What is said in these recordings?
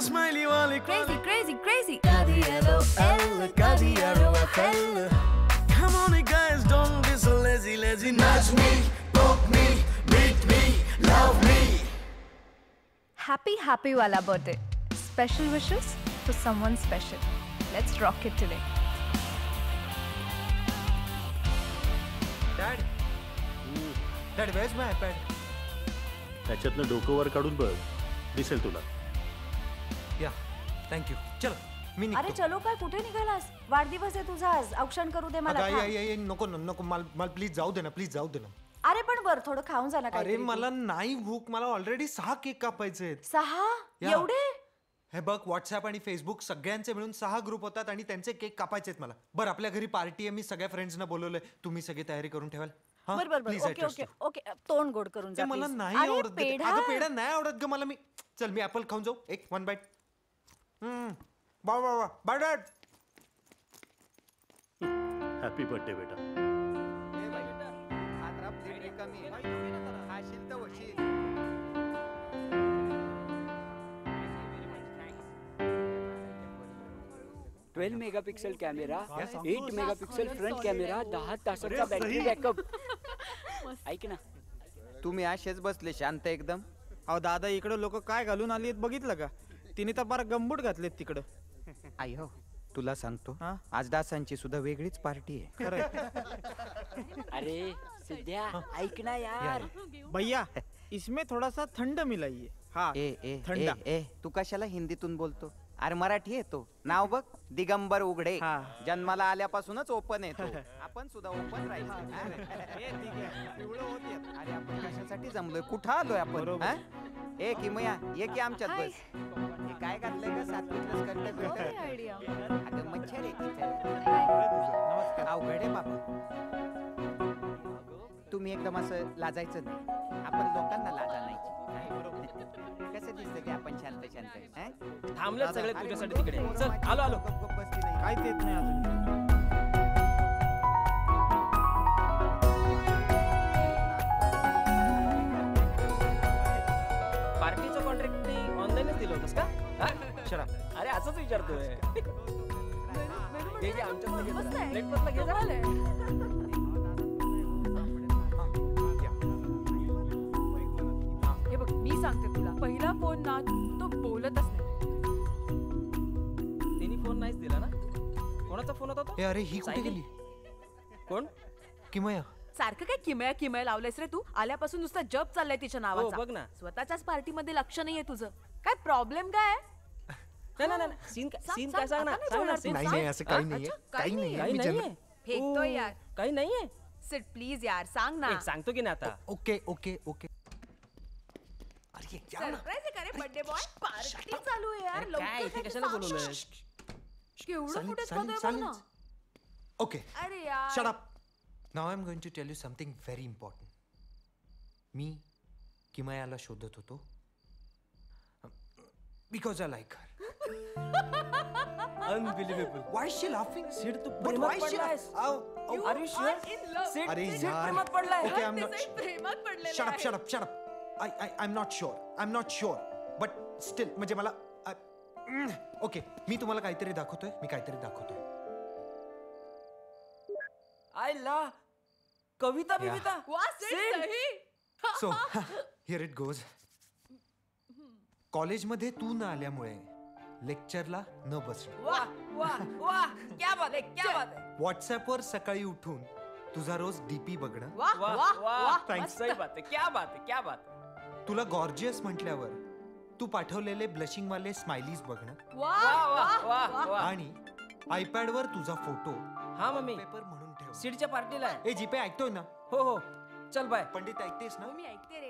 Smiley वाली Crazy, crazy, crazy. Kabhi LOL Kabhi ROFL. Come on guys, don't be so lazy, lazy. Nudge me, poke me, beat me, love me. Happy, happy wala birthday. Special wishes to someone special. Let's rock it today. Dad, Dad, where's my iPad? त्याच्यातनं डोकं वर काढून बघ, दिसेल तुला. Yeah, thank you. चल, मी निघतो. अरे चलो काय कुठे निघालास? वाढदिवस आहे तुझा आज. औक्षण करू दे मला. नको नको मला प्लीज जाऊ दे ना, प्लीज जाऊ दे ना. अरे पण बर थोडं खाऊन जा ना. अरे मला नाही भूक, मला ऑलरेडी 6 केक कापायचे आहेत. 6? एवढे? हे बघ, व्हॉट्सअप आणि फेसबुक सगळ्यांचे मिळून 6 ग्रुप होतात आणि त्यांचे केक कापायचे आहेत मला. बरं, आपल्या घरी पार्टी आहे, मी सगळ्या फ्रेंड्सना बोलवलंय. तुम्ही सगळी तयारी करून ठेवाल? बर ओके ओके ओके. तोंड गोड करून जा. मला नाही आवडत. अगं पेढा नाही आवडत ग मला. मी चल मी ऍपल खाऊन जाऊ. एक 1 बाईट. वा वा वा बाय डॅड. हॅपी बर्थडे बेटा. 12 megapixel camera, 8 megapixel front camera, 10 तासाचा बॅटरी बॅकअप. ऐक ना, तुम्ही असेच बसले शांत एकदम. अहो दादा, इकडे लोक काय घालून आली बघितलं का? तिने तर बारा गंबूट घातलेत तिकडं. आई हो, तुला सांगतो, आज दासांची सुद्धा वेगळीच पार्टी आहे. अरे सिद्ध्या ऐक ना यार. भैया, इसमें थोड़ा सा थंड मिलाइए. हाँ, थंडा. तू कशाला हिंदीतून बोलतो? अरे मराठी येतो. नाव बघ, दिगंबर उघडे. जन्माला आल्यापासूनच ओपन येतो. आपण सुद्धा ओपन राहायचं. अरे आपण कशासाठी जमलोय? कुठं आलोय आपण? ए किमया, ये की आमच्यात बस. हे काय घातलंय का? सातवीतलंच करतात. अगं मच्छर आहे तिथे. अवघड आहे बाबा. तुम्ही एकदम असं लाजायचं नाही. आपण लोकांना लाजा नाही. कसं दिसतं ते आपण शांत शांत. थांबले सगळे तुझ्यासाठी तिकडे. चल आलो आलो. काय देत नाही अजून. पार्टीचं कॉन्ट्रॅक्ट ऑनलाईनच दिलं होतंस का? शरा. अरे असंच विचारतोय. हे बघ, मी सांगते तुला, पहिला फोन ना तो बोलतच नाही. तिने फोन नाहीच दिला ना. कोणाचा फोन होता तो? अरे ही कुठे गेली? कोण? किमया. सारखं काय किमया किमया लावलंयस रे तू? आल्यापासून नुसतं जप चाललंय तिच्या नावाचा. बघ ना, स्वतःच्याच पार्टी मध्ये लक्ष नाहीये तुझं. काय प्रॉब्लेम काय? नाही सीन काय सांग ना. नाही असं काही नाहीये. काही नाहीये. फेकतोय यार. काही नाहीये. सिट प्लीज यार, सांग ना. सांगतो की नाही आता. Okay okay okay. अरे सरप्राईज आहे का रे बर्थडे बॉय? पार्टी चालू आहे यार. काय इथे कशाला बोलवलंय? केवढं फुटेज बघतोय ना. ओके. अरे यार. Shut up. Now I am going to tell you something very important. मी किमयाला शोधत होतो because I like her. Unbelievable. Why is she laughing? सिड तू But प्रेमात why is she पडलायस. Are you sure? सिड अरे यार. प्रेमात पडलाय. Okay, I'm not. प्रेमात पडलेला Shut up, shut up, shut up. I'm not sure. I'm not sure. But still, म्हणजे मला ओके, मी तुम्हाला काहीतरी दाखवतोय. आयला कविता बिविता. So, here it goes. कॉलेजमध्ये तू न आल्यामुळे लेक्चरला न बसलो. वाह, क्या बात आहे. व्हॉट्सअपवर सकाळी उठून तुझा रोज डीपी बघणं. वाह सही बात है. क्या बात है. तुला गॉर्जियस म्हटल्यावर तू पाठवलेले ब्लशिंग वाले स्माइलीज बघणं. वाह. आणि आयपॅड वर तुझा फोटो मम्मी पेपर म्हणून ठेव. सीडच्या पार्टीला आहे. ए जीपे ऐकतोय ना? हो चल बाय. पंडित ऐकतेस ना? मी ऐकते रे.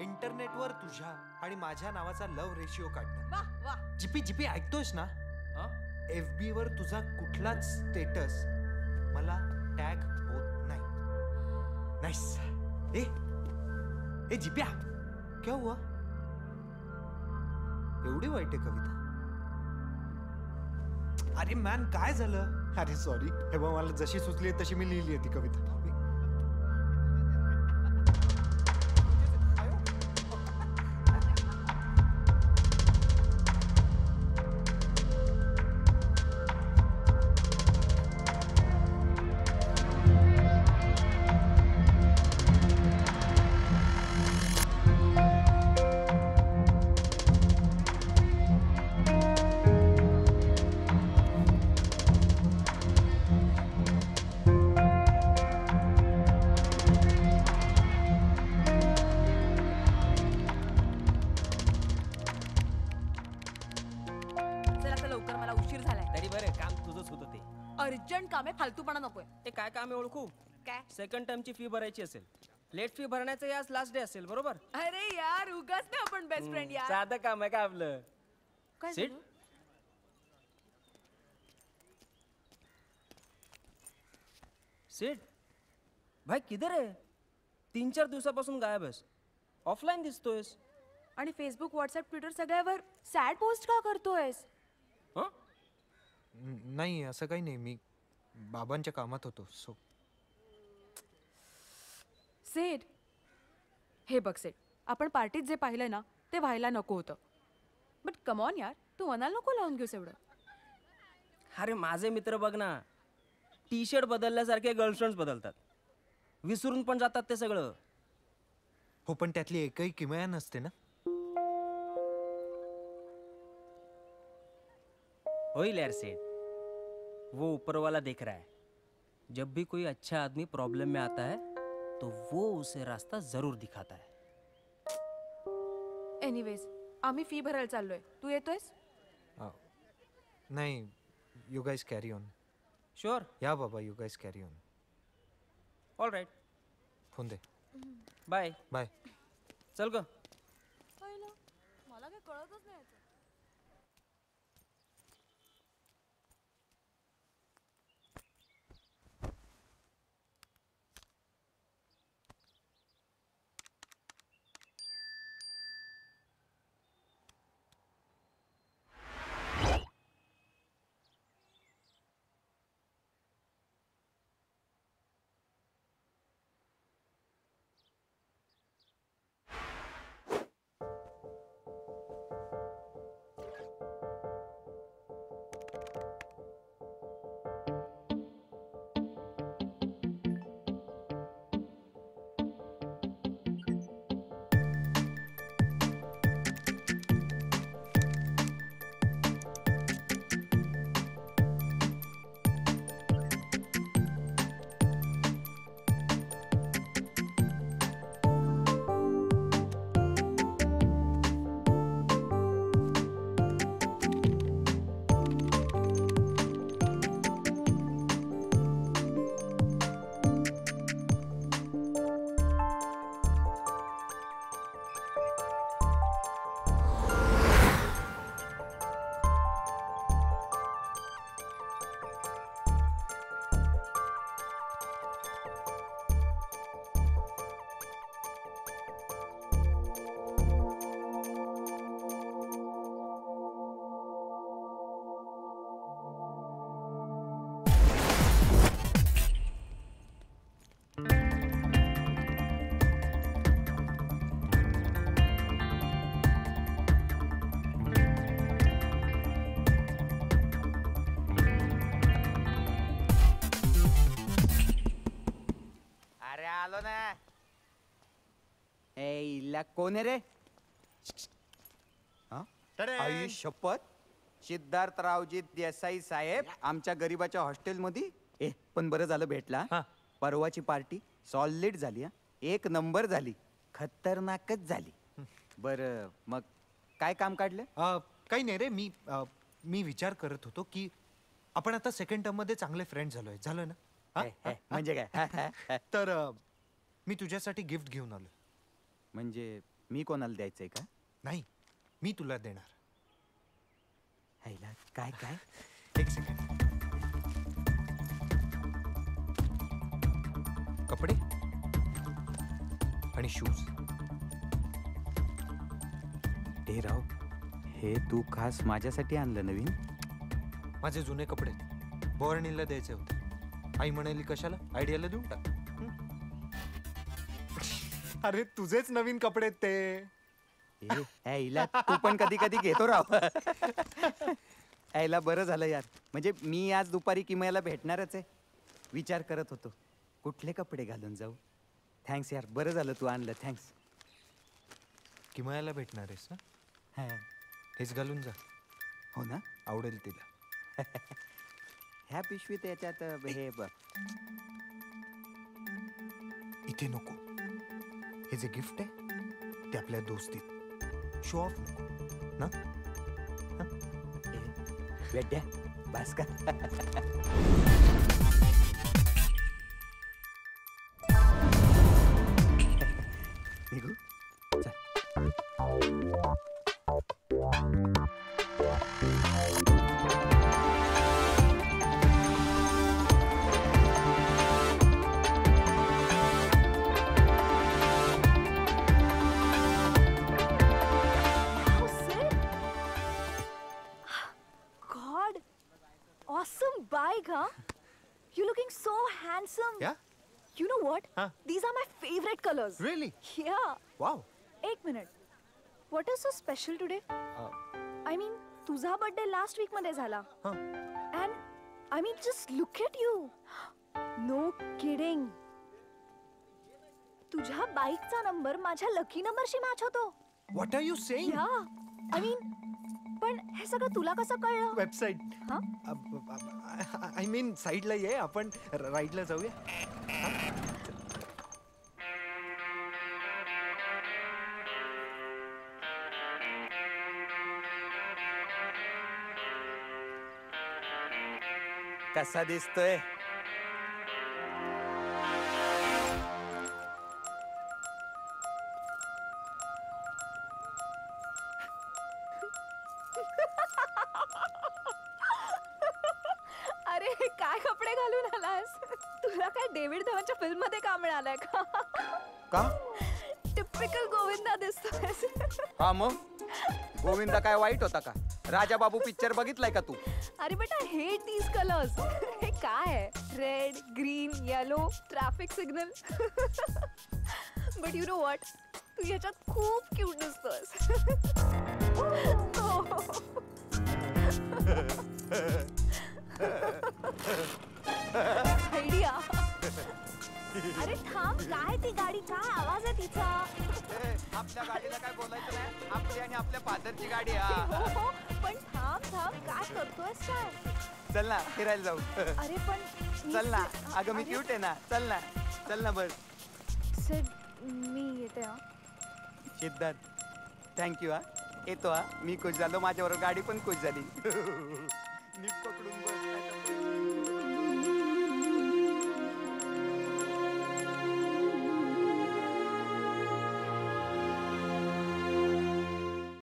इंटरनेटवर तुझ्या आणि माझ्या नावाचा लव्ह रेशिओ काढणं. वाह. जीपी ऐकतोयस ना? FB वर तुझा कुठलाच स्टेटस मला टॅग होत नाही. नाईस. ए जीप्या, क्या हुआ? एवढी वाईट आहे कविता? अरे मॅन, काय झालं? अरे सॉरी. हे बघ, मला जशी सुचली तशी मी लिहिली आहे ती कविता. अर्जंट काम आहे, फालतूपणा नकोय. ते काय काम आहे ओळखू? काय? सेकंड टर्मची फी भरायची असेल. लेट फी भरण्याचं आज लास्ट डे असेल, बरोबर? अरे यार उगाच ना आपण बेस्ट फ्रेंड यार. साधं काम आहे का आपलं? काय Sit. झालं? सेठ भाई किधर आहे? 3-4 दिवसापासून गायब आहेस. ऑफलाईन दिसतोयस. आणि फेसबुक व्हॉट्सअप ट्विटर सगळ्यावर सॅड पोस्ट का करतोयस? हं? नाही असं काही नाही, मी बाबांच्या कामात होतो सो. सेठ हे बघ सेठ, आपण पार्टीत जे पाहिलंय ना ते व्हायला नको होतं. बट कमॉन यार, तू मनाला नको लावून घेऊस एवढं. अरे माझे मित्र बघ ना, टी शर्ट बदलल्यासारखे गर्लफ्रेंड्स बदलतात. विसरून पण जातात ते सगळं. हो पण त्यातली एकही किमया नसते ना. होईल यार सेठ, वो ऊपर वाला देख रहा है. जब भी कोई अच्छा आदमी प्रॉब्लम में आता है तो वो उसे रास्ता जरूर दिखाता है. एनिवेज आम्ही फी भरायला चाललोय, तू येतोयस? नाही, you guys carry on. Sure? या बाबा, you guys carry on. All right. Phone दे. Bye bye. चल ग. मला काय कळतच नाही. आलो ना. ए इला कोण आहे रे? आई शपथ, सिद्धार्थरावजी देसाई साहेब आमच्या गरीबाच्या हॉस्टेलमध्ये. पण बरं झालं भेटला. परवाची पार्टी सॉलिड झाली. एक नंबर झाली, खतरनाकच झाली. बरं मग काय काम काढलं? काही नाही रे, मी विचार करत होतो की आपण आता सेकंड टर्म मध्ये चांगले फ्रेंड झालोय. झालोय ना? म्हणजे काय? तर मी तुझ्यासाठी गिफ्ट घेऊन आलो. म्हणजे मी कोणाला द्यायचंय का? नाही, मी तुला देणार. काय काय? एक सेकंड. कपडे आणि शूज. राव, हे तू खास माझ्यासाठी आणलं नवीन? माझे जुने कपडे बोरणीला द्यायचे होते. आई म्हणाली कशाला, आयडियाला देऊन टाक. अरे तुझेच नवीन कपडे ते. तू पण कधी कधी घेतो राव. यायला बरं झालं यार, म्हणजे मी आज दुपारी किमयाला भेटणारच आहे. विचार करत होतो कुठले कपडे घालून जाऊ. थँक्स यार, बरं झालं तू आणलं. थँक्स. किमयाला भेटणार आहेस ना? हेच घालून जा. हो ना, आवडेल तिला. ह्या पिशवीत याच्यात हे बघ. इथे नको. हे जे गिफ्ट आहे ते आपल्या दोस्तीत. शो ऑफ नको ना. बेट्या बस का निघू चल Wow, Sid. God, awesome bike, huh? You're looking so handsome. Yeah? You know what? Huh? These are my favorite colors. Really? Yeah. Wow. एक minute. What is so special today? I mean, तुझा birthday last week मध्ये झाला. Huh. And I mean, just look at you. No kidding. तुझ्या बाईकचा number माझ्या lucky नंबरशी match होतो. What are you saying? Yeah. I mean, पण हे सगळं तुला कसं कळलं? वेबसाईट हा? आय मीन साईडला ये आपण राईडला जाऊया. कसा दिसतोय अरे काय कपडे घालून आलास? तुला काय डेव्हिड धवनच्या फिल्म मध्ये काम मिळालंय का? का टिपिकल गोविंदा दिसतोयस. हा मग गोविंदा काय वाईट होता का? राजा बाबू पिक्चर बघितलाय का तू? अरे बेटा हेट दीज कलर्स. हे काय आहे? Red, green, yellow, traffic signal. But you know what? तू याच्यात खूप क्यूट दिसतोयस. आयडिया. अरे थांब, काय ती गाडी, काय आवाज आहे तिचा? आपल्या गाडीला काय बोलायचं नाही, आपली आणि आपल्या फादरची गाडी हो, हो, पण थांब थांब, काय करतोयस काय? चल ना फिरायला जाऊ. अरे पण चल ना अगं मी क्यूट आहे ना, चल ना बस. सिड, मी येते हा. सिद्धार्थ थँक्यू हा, येतो हा. मी खुश झालो, माझ्याबरोबर गाडी पण खुश झाली. नीट पकडून बस.